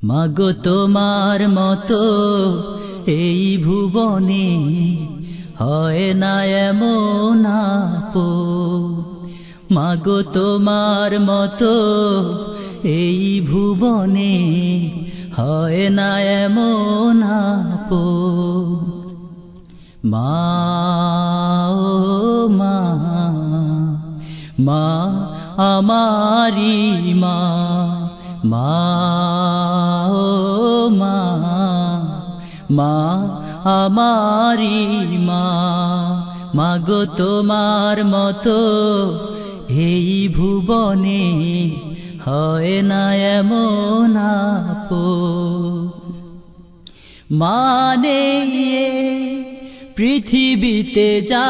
মাগো তোমার মতো এই ভুবনে হয় না এমন আপন। মাগো তোমার মতো এই ভুবনে হয় না এমন আপন। মা ও মা, মা আমারি মা, মা ও মা, মা আমারি মা। মাগো তোমার মতো এই ভুবনে হয় না এমন আপন। মানে পৃথিবীতে যা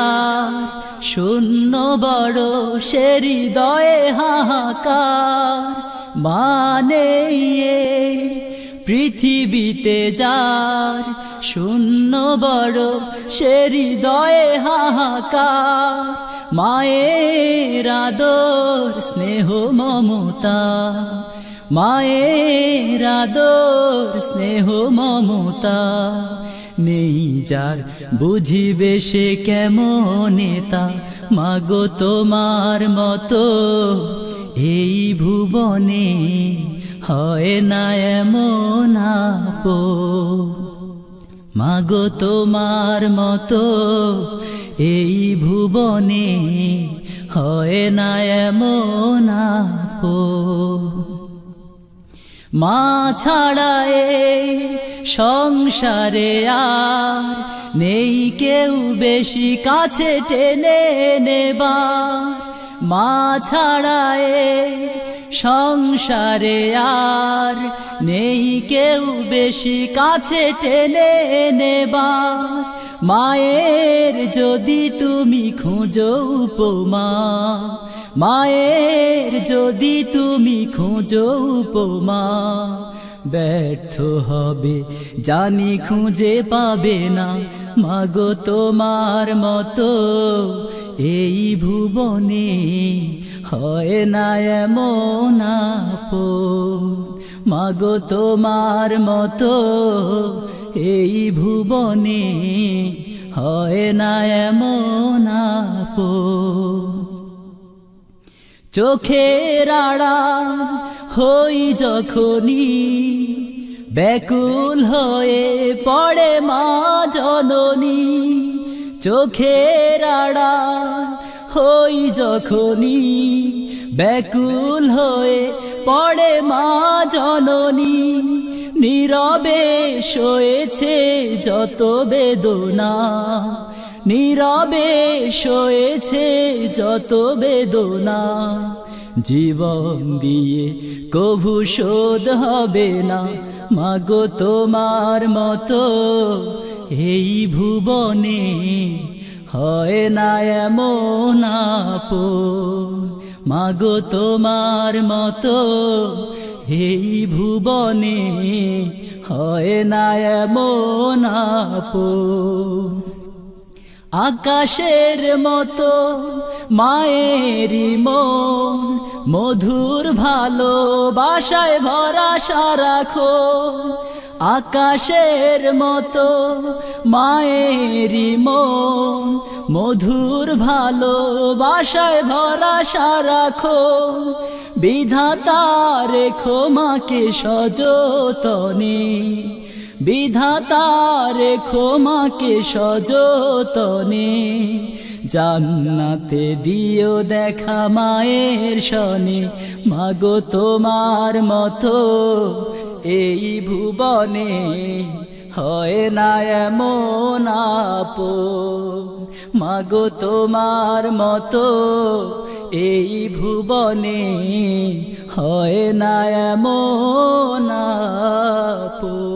শূন্য বড় সে হৃদয়ে হাহাকার। মানে পৃথিবীতে যার শূন্য বড় সে হৃদয়ে হাহাকার। মায়ের আদর স্নেহ মমতা, মায়ের আদর স্নেহ মমতা নেই যার বুঝিবে সে কেমন তা। মাগো তোমার মতো এই ভুবনে হয় না এমন আপন। মাগো তোমার মতো এই ভুবনে হয় না এমন আপন। মা ছাড়া এই সংসারে আর নেই কেউ বেশি কাছে টেনে নেবার। মা ছাড়া এই সংসারে আর নেই কেউ বেশি কাছে টেনে নেবার। মায়ের যদি তুমি খোঁজো উপমা, মায়ের যদি তুমি খোঁজো উপমা, ব্যর্থ হবে জানি খুঁজে পাবে না। মাগো তোমার মতো এই ভুবনে হয় না এমন আপন। মাগো তোমার মতো এই ভুবনে হয় না এমন আপন। চোখের আড়াল হই যখনই ব্যাকুল হয়ে পড়ে মা জননী। চোখের আড়াল হই যখনই ব্যাকুল হয়ে পড়ে মা জননী। নীরবে সয়েছে যত বেদনা, নীরবে সয়েছে যত বেদনা। জীবন দিয়ে কভু শোধ হবে না। মাগো তোমার মতো এই ভুবনে হয় না এমন আপন। মাগো তোমার মতো এই ভুবনে হয় না এমন আপন। আকাশের মতো মায়েরই মন মধুর ভালোবাসায় ভরা সারাক্ষণ। আকাশের মতো মায়েরই মন মধুর ভালোবাসায় ভরা সারাক্ষণ। বিধাতা রেখো মাকে সযতনে, বিধাতা রেখো মাকে সযতনে। জান্নাতে দিও দেখা মায়ের শনে। মাগো তোমার মতো এই ভুবনে হয় না এমন আপন। মাগো তোমার মতো এই ভুবনে হয় না এমন আপন।